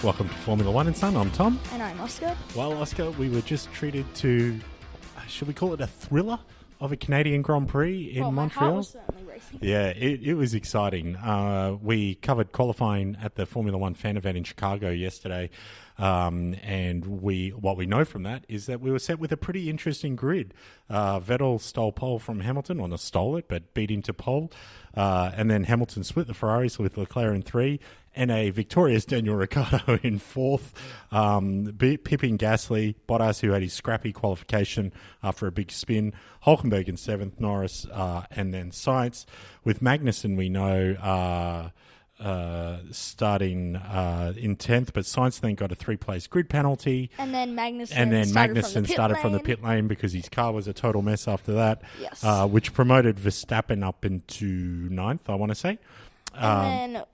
Welcome to Formula One and Sun. I'm Tom. And I'm Oscar. Well, Oscar, we were just treated to, should we call it a thriller of a Canadian Grand Prix in Montreal? My heart was certainly racing. Yeah, it was exciting. We covered qualifying at the Formula One fan event in Chicago yesterday. And what we know from that is that we were set with a pretty interesting grid. Vettel stole pole from Hamilton, or not stole it, but beat him to pole. And then Hamilton split the Ferraris with Leclerc in 3, and a victorious Daniel Ricciardo in 4th, pipping Gasly, Bottas, who had his scrappy qualification after a big spin, Hulkenberg in 7th, Norris, and then Sainz. With Magnussen, we know starting in 10th, but Sainz then got a 3-place grid penalty. And then Magnussen started from the pit lane because his car was a total mess after that, yes. Which promoted Verstappen up into 9th, I want to say. And then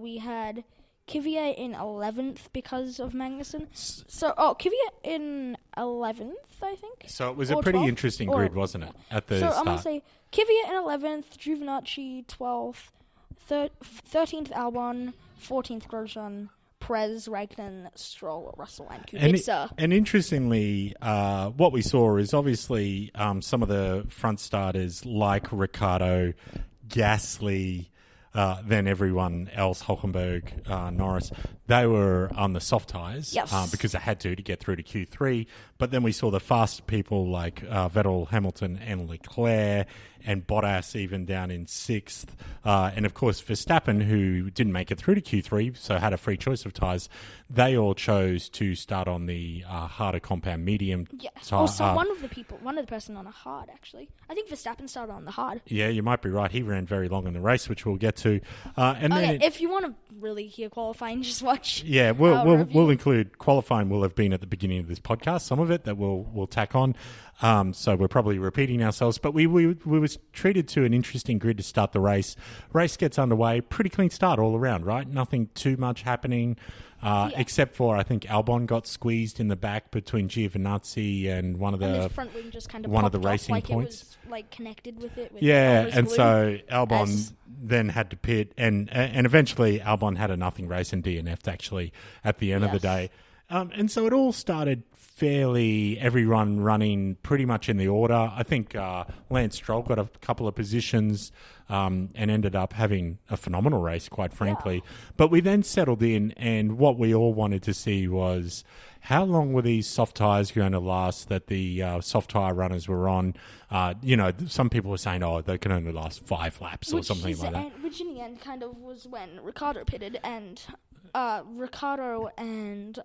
we had Kvyat in 11th because of Magnussen. Kvyat in 11th, I think. So it was a pretty 12th? interesting grid, wasn't it, at the start? So I'm going to say Kvyat in 11th, Giovinazzi 12th, 13th Albon, 14th Grosjean, Perez, Raikkonen, Stroll, Russell, and Kubica. And interestingly, what we saw is obviously some of the front starters like Ricciardo, Gasly, then everyone else, Hulkenberg, Norris, they were on the soft tyres, yes. Because they had to get through to Q3. But then we saw the fast people like Vettel, Hamilton, and Leclerc, and Bottas even down in 6th. And of course, Verstappen, who didn't make it through to Q3, so had a free choice of tyres, they all chose to start on the harder compound medium. Yes. Also, one of the person on a hard, actually. I think Verstappen started on the hard. Yeah, you might be right. He ran very long in the race, which we'll get to. If you want to really hear qualifying, just watch. Yeah, we'll include qualifying. Will have been at the beginning of this podcast. Some of it that we'll tack on. So we're probably repeating ourselves, but we was treated to an interesting grid to start the race. Race gets underway, pretty clean start all around, right? Nothing too much happening, except for I think Albon got squeezed in the back between Giovinazzi and one of the front wing just kind of one of the popped off, racing like points. It was like connected with it. And so Albon then had to pit, and eventually Albon had a nothing race and DNF'd actually at the end of the day. And so it all started fairly, everyone running pretty much in the order. I think Lance Stroll got a couple of positions and ended up having a phenomenal race, quite frankly. Yeah. But we then settled in, and what we all wanted to see was how long were these soft tyres going to last that the soft tyre runners were on. Some people were saying, they can only last 5 laps or something like that. Which in the end kind of was when Ricciardo pitted, and Ricciardo and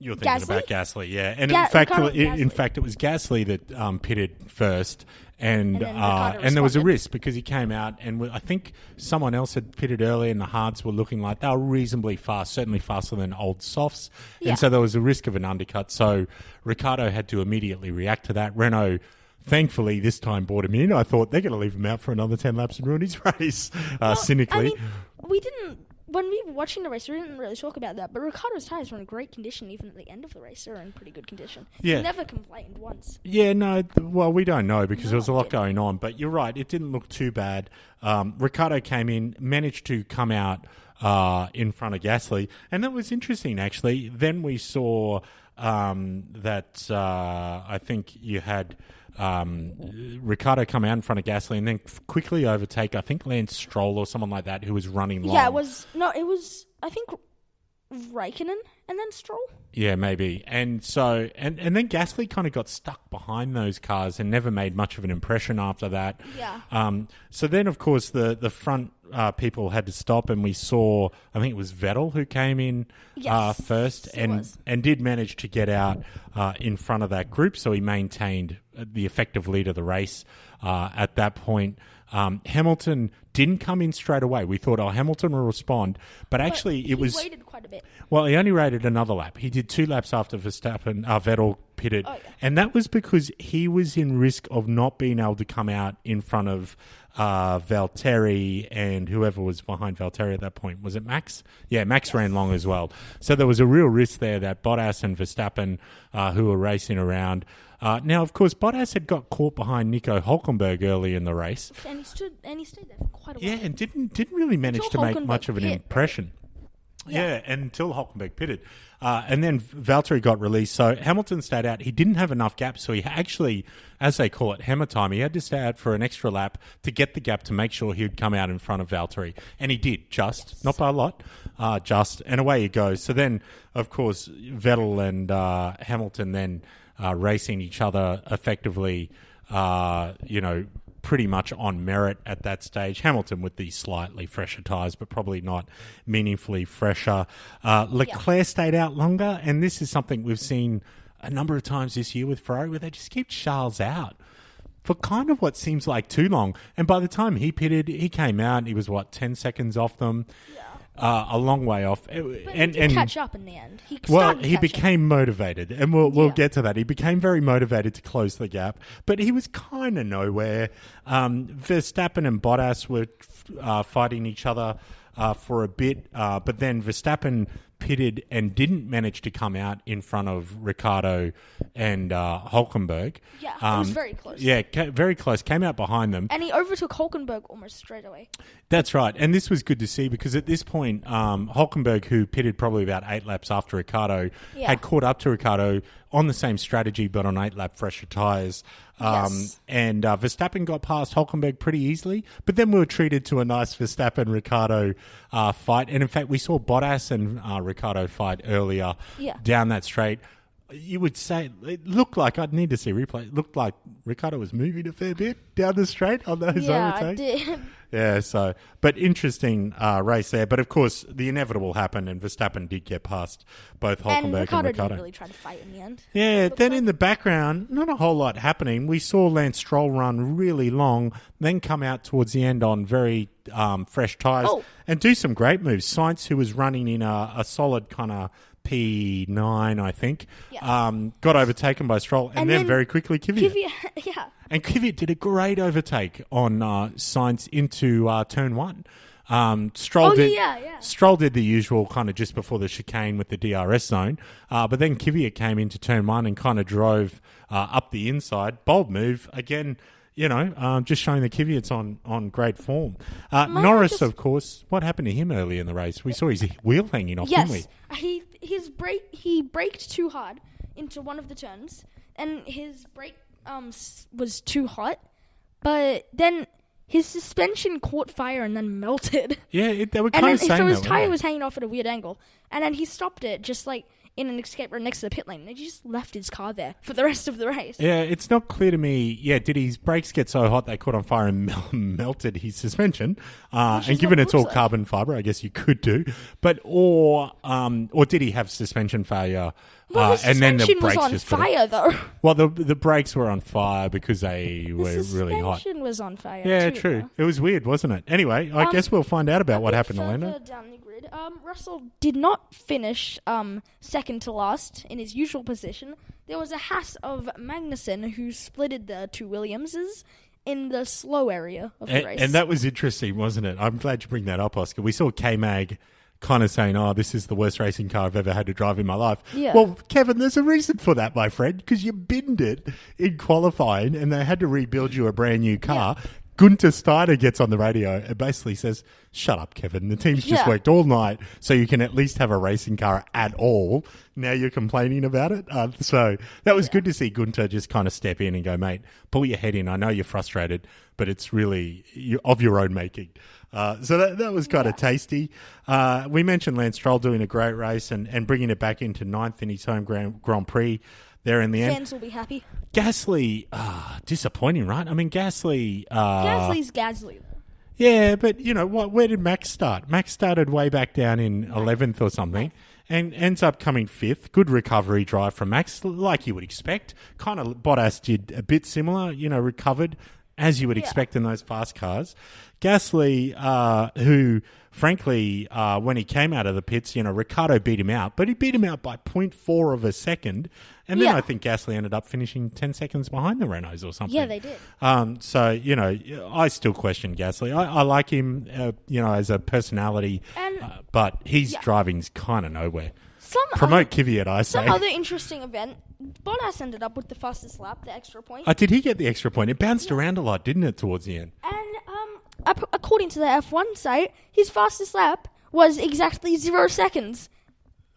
you're thinking Gasly? about Gasly, yeah. And in fact, it was Gasly that pitted first, and there was a risk because he came out, and I think someone else had pitted early, and the hards were looking like they were reasonably fast, certainly faster than old softs, and so there was a risk of an undercut. So Ricciardo had to immediately react to that. Renault, thankfully, this time brought him in. I thought they're going to leave him out for another 10 laps and ruin his race, cynically. We didn't. When we were watching the race, we didn't really talk about that, but Ricciardo's tyres were in great condition. Even at the end of the race, they were in pretty good condition. Yeah. He never complained once. Yeah, no, well, we don't know because there was a lot going on, but you're right, it didn't look too bad. Ricciardo came in, managed to come out in front of Gasly, and that was interesting, actually. Then we saw that I think you had Ricciardo come out in front of Gasly and then quickly overtake, I think, Lance Stroll or someone like that who was running long. Yeah, it was, I think, Raikkonen and then Stroll. Yeah, maybe. And so, and then Gasly kind of got stuck behind those cars and never made much of an impression after that. Yeah. So then, of course, the front people had to stop, and we saw, I think it was Vettel who came in first and did manage to get out in front of that group. So he maintained the effective lead of the race at that point. Hamilton didn't come in straight away. We thought, Hamilton will respond. But actually, he waited quite a bit. Well, he only rated another lap. He did 2 laps after Vettel pitted. Oh, yeah. And that was because he was in risk of not being able to come out in front of Valtteri and whoever was behind Valtteri at that point. Was it Max? Yeah, Max ran long as well. So there was a real risk there that Bottas and Verstappen, who were racing around. Now, of course, Bottas had got caught behind Nico Hulkenberg early in the race. And he stayed there for quite a while. Yeah, and didn't really manage to make much of an impression. Yeah, and until Hulkenberg pitted. And then Valtteri got released. So Hamilton stayed out. He didn't have enough gap, so he actually, as they call it, hammer time, he had to stay out for an extra lap to get the gap to make sure he would come out in front of Valtteri. And he did, not by a lot, just. And away he goes. So then, of course, Vettel and Hamilton then racing each other effectively, pretty much on merit at that stage. Hamilton with the slightly fresher tyres, but probably not meaningfully fresher. Leclerc stayed out longer, and this is something we've seen a number of times this year with Ferrari, where they just keep Charles out for kind of what seems like too long. And by the time he pitted, he came out, and he was, 10 seconds off them? Yeah. A long way off. But he did catch up in the end. He became motivated, and we'll get to that. He became very motivated to close the gap, but he was kind of nowhere. Verstappen and Bottas were fighting each other for a bit, but then Verstappen pitted and didn't manage to come out in front of Ricciardo and Hulkenberg. Yeah, it was very close. Yeah, very close. Came out behind them. And he overtook Hulkenberg almost straight away. That's right. And this was good to see because at this point, Hulkenberg, who pitted probably about 8 laps after Ricciardo, had caught up to Ricciardo on the same strategy but on 8-lap fresher tyres. And Verstappen got past Hulkenberg pretty easily, but then we were treated to a nice Verstappen-Ricciardo fight. And in fact, we saw Bottas and Ricciardo fight earlier down that straight. You would say it looked like, I'd need to see replay, it looked like Ricciardo was moving a fair bit down the straight on those overtakes. Yeah, I did. Yeah, so, but interesting race there. But of course, the inevitable happened, and Verstappen did get past both Hulkenberg and Ricciardo. Didn't really try to fight in the end. Yeah, then in the background, not a whole lot happening. We saw Lance Stroll run really long, then come out towards the end on very fresh tyres and do some great moves. Sainz, who was running in a solid kind of P9, I think, got overtaken by Stroll, and then very quickly Kvyat. And Kvyat did a great overtake on Sainz into turn 1. Stroll did the usual kind of just before the chicane with the DRS zone, but then Kvyat came into turn 1 and kind of drove up the inside. Bold move again. Just showing the Kvyat's on great form. Norris, of course, what happened to him early in the race? We saw his wheel hanging off, didn't we? He braked too hard into one of the turns, and his brake was too hot, but then his suspension caught fire and then melted. Yeah, they were kind of saying that. So his tire was hanging off at a weird angle, and then he stopped it just like in an escape road next to the pit lane. They just left his car there for the rest of the race. Yeah, it's not clear to me. Yeah, did his brakes get so hot they caught on fire and melted his suspension? And given it's all carbon fiber, I guess you could do. But or did he have suspension failure? Well, his suspension was on fire, though. Well, the brakes were on fire because they were really hot. The suspension was on fire. Yeah, too, true. Though. It was weird, wasn't it? Anyway, I guess we'll find out about what happened to Lando. Down the grid, Russell did not finish second to last in his usual position. There was a Haas of Magnussen who splitted the two Williamses in the slow area of the race. And that was interesting, wasn't it? I'm glad you bring that up, Oscar. We saw K-Mag kind of saying, this is the worst racing car I've ever had to drive in my life. Yeah. Well, Kevin, there's a reason for that, my friend, because you binned it in qualifying and they had to rebuild you a brand new car. Yeah. Gunther Steiner gets on the radio and basically says, shut up, Kevin. The team's just worked all night so you can at least have a racing car at all. Now you're complaining about it. So that was good to see Gunther just kind of step in and go, mate, pull your head in. I know you're frustrated, but it's really of your own making. So that was kind of tasty. We mentioned Lance Stroll doing a great race and bringing it back into 9th in his home Grand Prix there in the end. Fans will be happy. Gasly, disappointing, right? I mean, Gasly... Gasly's Gasly. Yeah, but, where did Max start? Max started way back down in 11th or something and ends up coming 5th. Good recovery drive from Max, like you would expect. Kind of Bottas did a bit similar, recovered as you would expect in those fast cars. Gasly, who, frankly, when he came out of the pits, Ricciardo beat him out, but he beat him out by 0.4 of a second. And then I think Gasly ended up finishing 10 seconds behind the Renaults or something. Yeah, they did. So, I still question Gasly. I like him, as a personality, but his driving's kind of nowhere. Promote Kvyat, I say. Some other interesting event, Bottas ended up with the fastest lap, the extra point. Did he get the extra point? It bounced around a lot, didn't it, towards the end? And according to the F1 site, his fastest lap was exactly 0 seconds.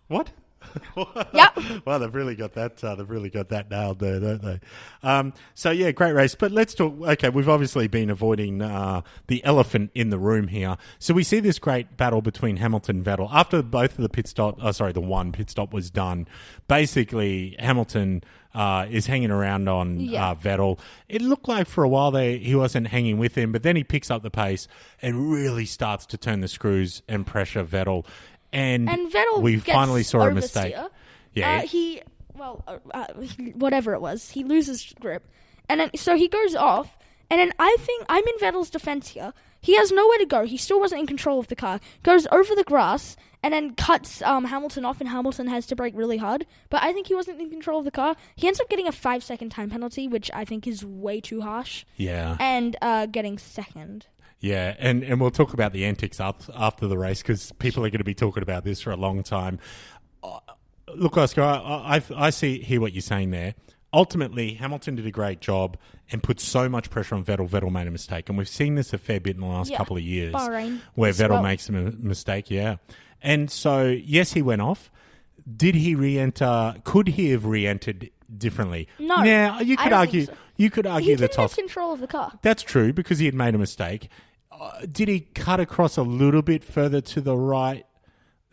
What? Yep. Well, they've really got that. They've really got that nailed there, don't they? So yeah, great race. But let's talk. Okay, we've obviously been avoiding the elephant in the room here. So we see this great battle between Hamilton and Vettel after both of the pit stop. The one pit stop was done. Basically, Hamilton is hanging around on Vettel. It looked like for a while there he wasn't hanging with him, but then he picks up the pace and really starts to turn the screws and pressure Vettel. And Vettel we gets finally saw a oversteer. mistake. Yeah, Whatever it was, he loses grip, and then so he goes off. And then I think I'm in Vettel's defense here. He has nowhere to go. He still wasn't in control of the car. Goes over the grass and then cuts Hamilton off, and Hamilton has to brake really hard. But I think he wasn't in control of the car. He ends up getting a 5-second time penalty, which I think is way too harsh. Yeah, and getting second. Yeah, and we'll talk about the antics after the race because people are going to be talking about this for a long time. Look, Oscar, I hear what you're saying there. Ultimately, Hamilton did a great job and put so much pressure on Vettel. Vettel made a mistake, and we've seen this a fair bit in the last couple of years, Bahrain where Vettel makes a mistake. Yeah, and so yes, he went off. Did he re-enter? Could he have re-entered differently? No. Now you could argue. So. You could argue the toss. He didn't have control of the car. That's true because he had made a mistake. Did he cut across a little bit further to the right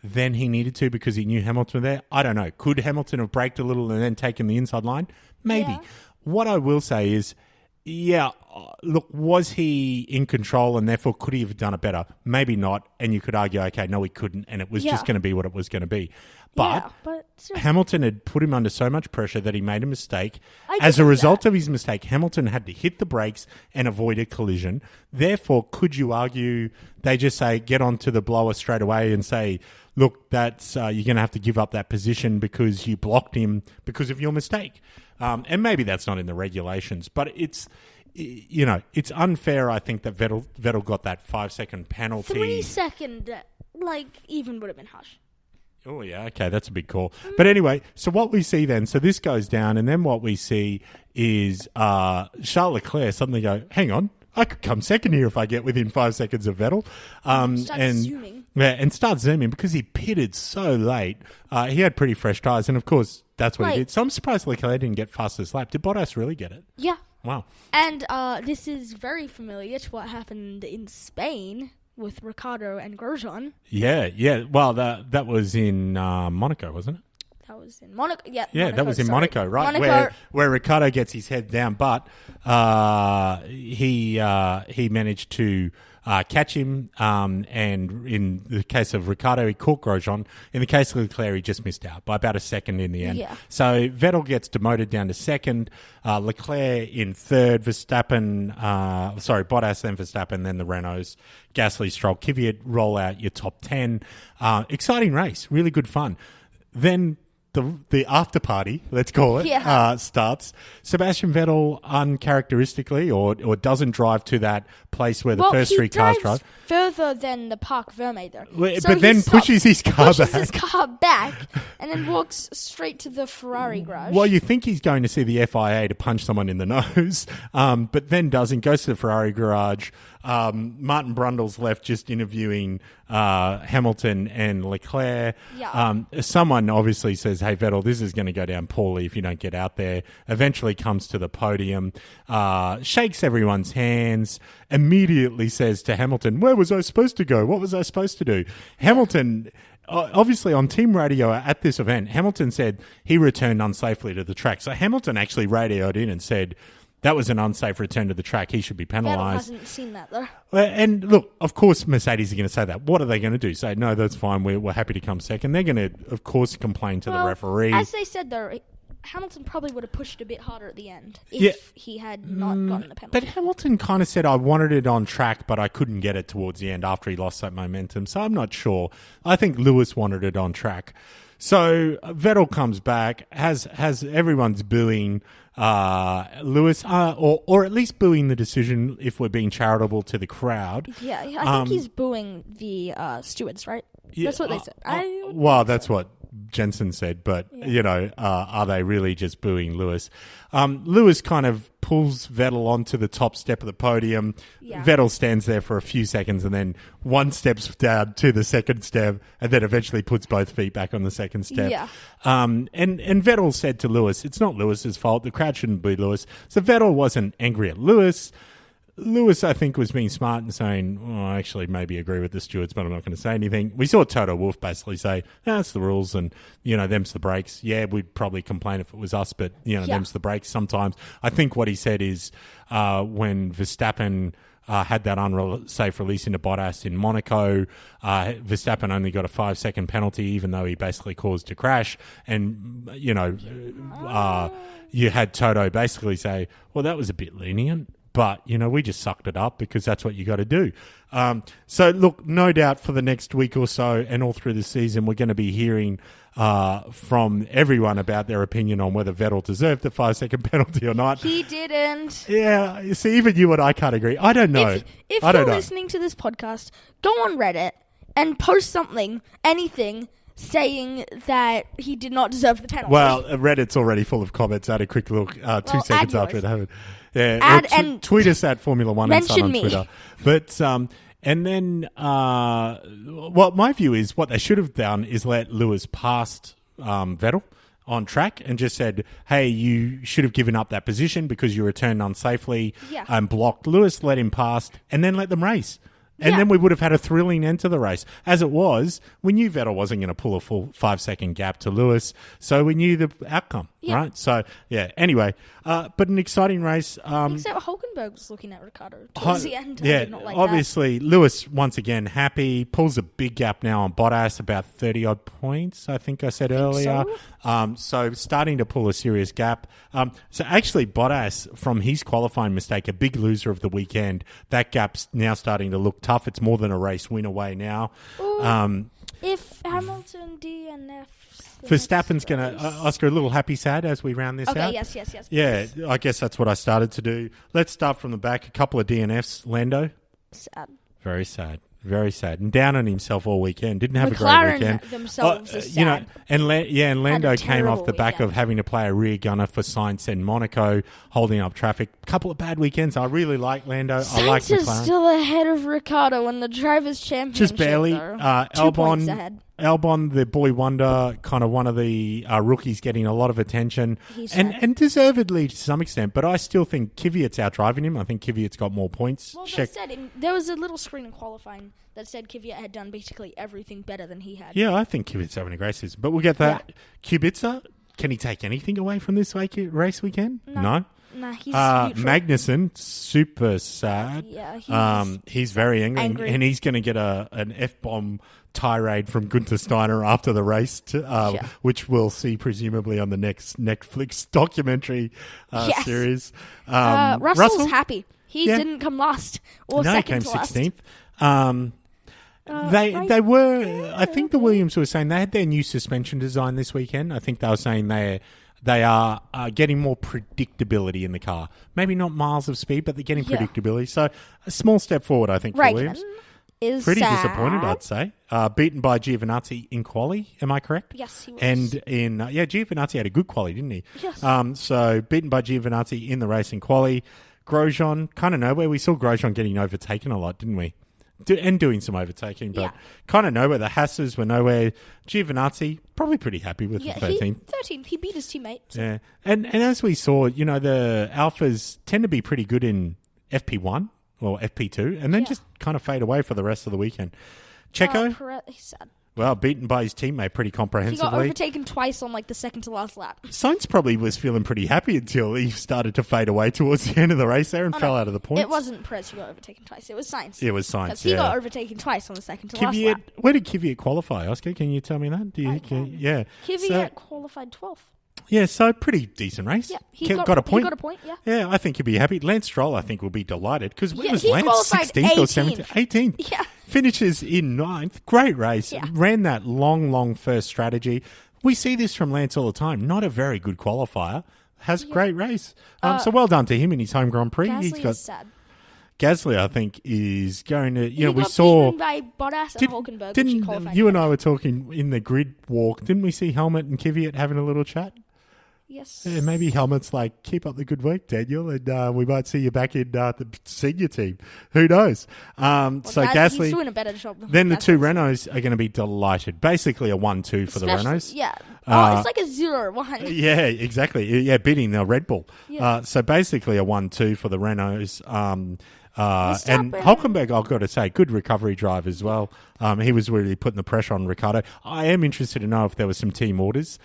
than he needed to because he knew Hamilton was there? I don't know. Could Hamilton have braked a little and then taken the inside line? Maybe. Yeah. What I will say is, look, was he in control and therefore could he have done it better? Maybe not. And you could argue, okay, no, he couldn't. And it was just going to be what it was going to be. But Hamilton had put him under so much pressure that he made a mistake. As a result of his mistake, Hamilton had to hit the brakes and avoid a collision. Therefore, could you argue they just say, get onto the blower straight away and say, look, that's you're going to have to give up that position because you blocked him because of your mistake. And maybe that's not in the regulations, but it's unfair, I think, that Vettel got that 5-second penalty. 3 second, even would have been harsh. Oh, yeah, okay, that's a big call. But anyway, so what we see then, so this goes down, and then what we see is Charles Leclerc suddenly go, hang on, I could come second here if I get within 5 seconds of Vettel. Zooming. Yeah, and start zooming because he pitted so late. He had pretty fresh tyres, and of course, that's what he did. So I'm surprised Leclerc didn't get fastest lap. Did Bottas really get it? Yeah. Wow. And this is very familiar to what happened in Spain with Ricciardo and Grosjean. Yeah. Well, that was in Monaco, wasn't it? That was in Monaco. Yeah, Monaco, that was in Monaco, right? Monaco. Where Ricciardo gets his head down, but he managed to catch him. And in the case of Ricciardo, he caught Grosjean. In the case of Leclerc, he just missed out by about a second in the end. Yeah. So Vettel gets demoted down to second. Leclerc in third. Bottas, then Verstappen, then the Renaults. Gasly, Stroll, Kvyat roll out your top 10. Exciting race, really good fun. Then the after party, let's call it, starts. Sebastian Vettel uncharacteristically or doesn't drive to that place where the first three cars drive. Further than the Parc Verme though. But then pushes his car back and then walks straight to the Ferrari garage. Well, you think he's going to see the FIA to punch someone in the nose, but then doesn't, goes to the Ferrari garage. Martin Brundle's left just interviewing Hamilton and Leclerc. Yeah. Someone obviously says, hey, Vettel, this is going to go down poorly if you don't get out there. Eventually comes to the podium, shakes everyone's hands, immediately says to Hamilton, where was I supposed to go? What was I supposed to do? Hamilton... Obviously, on team radio at this event, Hamilton said he returned unsafely to the track. So Hamilton actually radioed in and said that was an unsafe return to the track. He should be penalised. Vettel hasn't seen that, though. And look, of course, Mercedes are going to say that. What are they going to do? Say, no, that's fine. We're happy to come second. They're going to, of course, complain to the referee. As they said, though, Hamilton probably would have pushed a bit harder at the end if he had not gotten the penalty. But Hamilton kind of said, I wanted it on track, but I couldn't get it towards the end after he lost that momentum. So I'm not sure. I think Lewis wanted it on track. So Vettel comes back, has everyone's booing Lewis, or at least booing the decision if we're being charitable to the crowd. Yeah, I think he's booing the stewards, right? Yeah, that's what they said. Well, that's what Jensen said, but, are they really just booing Lewis? Lewis kind of pulls Vettel onto the top step of the podium. Yeah. Vettel stands there for a few seconds and then one steps down to the second step and then eventually puts both feet back on the second step. Yeah. And Vettel said to Lewis, it's not Lewis's fault. The crowd shouldn't boo Lewis. So Vettel wasn't angry at Lewis. Lewis, I think, was being smart and saying, I actually maybe agree with the stewards, but I'm not going to say anything. We saw Toto Wolff basically say, that's the rules and, them's the breaks. Yeah, we'd probably complain if it was us, but, them's the breaks sometimes. I think what he said is when Verstappen had that unsafe release into Bottas in Monaco, Verstappen only got a 5-second penalty, even though he basically caused a crash. And, you had Toto basically say, well, that was a bit lenient. But, we just sucked it up because that's what you got to do. So, look, no doubt for the next week or so and all through the season, we're going to be hearing from everyone about their opinion on whether Vettel deserved the 5-second penalty or not. He didn't. Yeah, you see, even you and I can't agree. I don't know. If you're listening to this podcast, go on Reddit and post anything, saying that he did not deserve the penalty. Well, Reddit's already full of comments. I had a quick look 2 seconds after it happened. Yeah, and tweet us at Formula One and on me. Twitter. But and then my view is what they should have done is let Lewis pass Vettel on track and just said, hey, you should have given up that position because you returned unsafely and blocked Lewis, let him pass, and then let them race. And then we would have had a thrilling end to the race. As it was, we knew Vettel wasn't going to pull a full 5-second gap to Lewis, so we knew the outcome, right? So, anyway, but an exciting race. Except Hulkenberg was looking at Ricciardo towards the end. Yeah, not like obviously, Lewis, once again, happy, pulls a big gap now on Bottas, about 30-odd points, I think I said earlier. So starting to pull a serious gap. So actually, Bottas, from his qualifying mistake, a big loser of the weekend, that gap's now starting to look tough. It's more than a race win away now. If Hamilton DNFs... Verstappen's going to... Oscar, a little happy sad as we round this out. Okay, yes. Yeah, I guess that's what I started to do. Let's start from the back. A couple of DNFs. Lando? Sad. Very sad. Very sad. And down on himself all weekend. Didn't have McLaren a great weekend. Themselves are sad. And Lando came off the back of having to play a rear gunner for Sainz and Monaco, holding up traffic. Couple of bad weekends. I really like Lando. I like Sainz McLaren. Is still ahead of Ricciardo in the Drivers' Championship. Just barely. 2 points ahead. Albon, the boy wonder, kind of one of the rookies getting a lot of attention, and deservedly to some extent. But I still think Kvyat's outdriving him. I think Kvyat's got more points. Well, there was a little screen in qualifying that said Kvyat had done basically everything better than he had. Yeah, I think Kvyat's having a great season. But we'll get that. Yeah. Kubica, can he take anything away from this race weekend? No? Nah, he's Magnussen, super sad. Yeah, he's very angry. And he's going to get an F-bomb tirade from Gunther Steiner after the race, which we'll see presumably on the next Netflix documentary series. Russell's happy. He didn't come last or second to last. He came 16th. They were. I think the Williams were saying they had their new suspension design this weekend. I think they were saying they are getting more predictability in the car. Maybe not miles of speed, but they're getting predictability. So a small step forward, I think, for Williams. Is pretty sad. Disappointed, I'd say. Beaten by Giovinazzi in quali, am I correct? Yes, he was. And Giovinazzi had a good quali, didn't he? Yes. So beaten by Giovinazzi in the race in quali. Grosjean, kind of nowhere. We saw Grosjean getting overtaken a lot, didn't we? And doing some overtaking, but kind of nowhere. The Hasses were nowhere. Giovinazzi, probably pretty happy with the 13th. 13th. He beat his teammate. So. Yeah. And as we saw, the Alphas tend to be pretty good in FP1 or FP2 and then just kind of fade away for the rest of the weekend. Checo? He's sad. Well, beaten by his teammate pretty comprehensively. He got overtaken twice on the second to last lap. Sainz probably was feeling pretty happy until he started to fade away towards the end of the race there and fell out of the points. It wasn't Perez who got overtaken twice. It was Sainz. It was Sainz, because he got overtaken twice on the second to last lap. Where did Kvyat qualify, Oscar? Can you tell me that? Kvyat qualified 12th. Yeah, so pretty decent race. Yeah, he got a point. He got a point, yeah. Yeah, I think he'll be happy. Lance Stroll, I think, will be delighted because where was he Lance? qualified 16th or 17th? 18th. Yeah. Finishes in 9th. Great race. Yeah. Ran that long first strategy. We see this from Lance all the time. Not a very good qualifier. Has a great race. So well done to him in his home Grand Prix. Gasly is sad. Gasly, I think, is going to. He We got saw. beaten by Bottas and Hulkenberg, which he Didn't qualified. you and I were talking in the grid walk? Didn't we see Helmut and Kvyat having a little chat? Yes. Yeah, maybe Helmut's like, keep up the good work, Daniel, and we might see you back in the senior team. Who knows? So Gasly, he's doing a better job. then the Gasly. two Renaults are going to be delighted. Basically a 1-2 for the Renaults. Yeah. It's like a 0-1. Yeah, exactly. Yeah, beating the Red Bull. Yeah. So basically a 1-2 for the Renaults. And Verstappen. Hulkenberg, I've got to say, good recovery drive as well. He was really putting the pressure on Ricciardo. I am interested to know if there were some team orders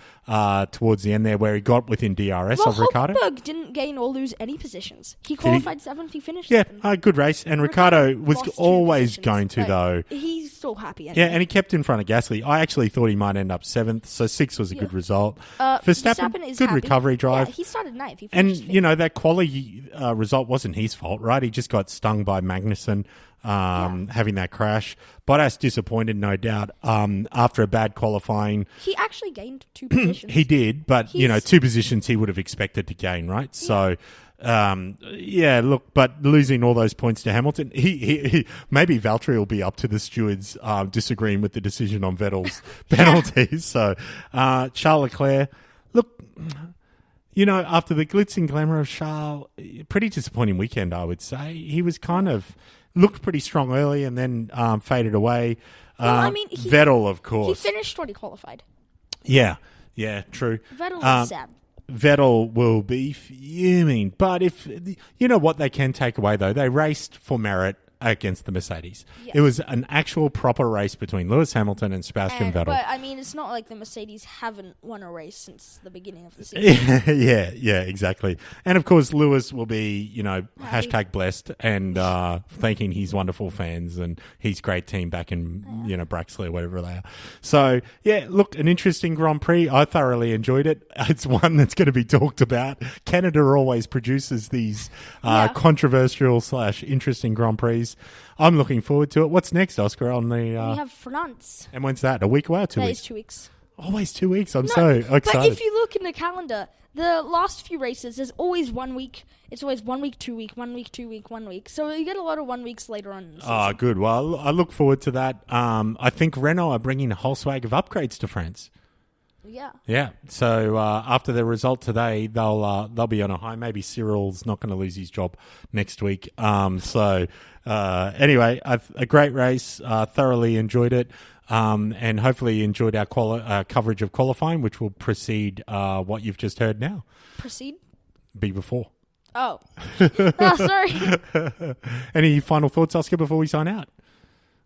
towards the end there where he got within DRS of Ricciardo. Hulkenberg didn't gain or lose any positions. He qualified 7th, he finished Yeah, 7th. good race. And Ricciardo was lost 2 always positions, going to, but though. He's still happy. Yeah, and he kept in front of Gasly. I actually thought he might end up 7th, so 6th was a good result. Verstappen is good happy. recovery drive. Yeah, he started 9th. He And, finished 5th. that quality result wasn't his fault, right? He just got stung by Magnussen having that crash. Bottas disappointed, no doubt, after a bad qualifying. He actually gained 2 positions. He did, but, He's- 2 positions he would have expected to gain, right? So... look, but losing all those points to Hamilton, he maybe Valtteri will be up to the stewards disagreeing with the decision on Vettel's penalties. So Charles Leclerc, look, after the glitz and glamour of Charles, pretty disappointing weekend, I would say. He was kind of looked pretty strong early and then faded away. Vettel, of course, He finished what he qualified. Yeah, true. Vettel is sad. Vettel will be fuming. But if what they can take away, though, they raced for merit against the Mercedes. Yes. It was an actual proper race between Lewis Hamilton and Sebastian Vettel. But, it's not like the Mercedes haven't won a race since the beginning of the season. yeah, exactly. And, of course, Lewis will be, hashtag blessed and thanking his wonderful fans and his great team back in, Braxley or whatever they are. So, yeah, look, an interesting Grand Prix. I thoroughly enjoyed it. It's one that's going to be talked about. Canada always produces these controversial / interesting Grand Prix. I'm looking forward to it. What's next, Oscar? On the We have France. and when's that? A week away or 2 That weeks? is 2 weeks. Always 2 weeks. I'm so excited. But if you look in the calendar, the last few races, there's always 1 week. It's always 1 week, 2 week, 1 week, 2 week, 1 week. So you get a lot of 1 weeks later on in the season. Good. Well, I look forward to that. I think Renault are bringing a whole swag of upgrades to France. Yeah. Yeah. So after the result today, they'll be on a high. Maybe Cyril's not going to lose his job next week. Anyway, a great race. Thoroughly enjoyed it. And hopefully enjoyed our coverage of qualifying, which will precede what you've just heard now. Proceed? Be before. Oh. Sorry. Any final thoughts, Oscar, before we sign out?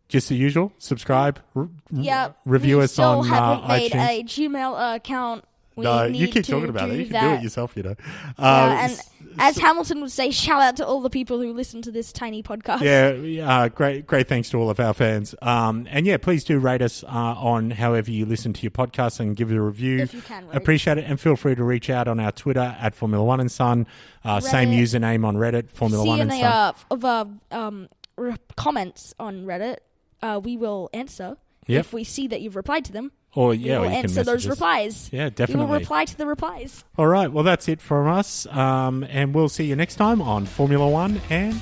Just the usual. Subscribe. Review us on iTunes. We still haven't made iTunes. a Gmail account. We No, need you keep to talking about do it. You can that. do it yourself, And as Hamilton would say, shout out to all the people who listen to this tiny podcast. Yeah, great thanks to all of our fans. Please do rate us on however you listen to your podcast and give it a review. If you can rate. Appreciate it. And feel free to reach out on our Twitter at Formula One and Son. Same username on Reddit, Formula One and Son. Comments on Reddit, we will answer if we see that you've replied to them. Or We will you can answer those message us. replies. Yeah, We definitely. will reply to the replies. All right, well, that's it from us. And we'll see you next time on Formula One and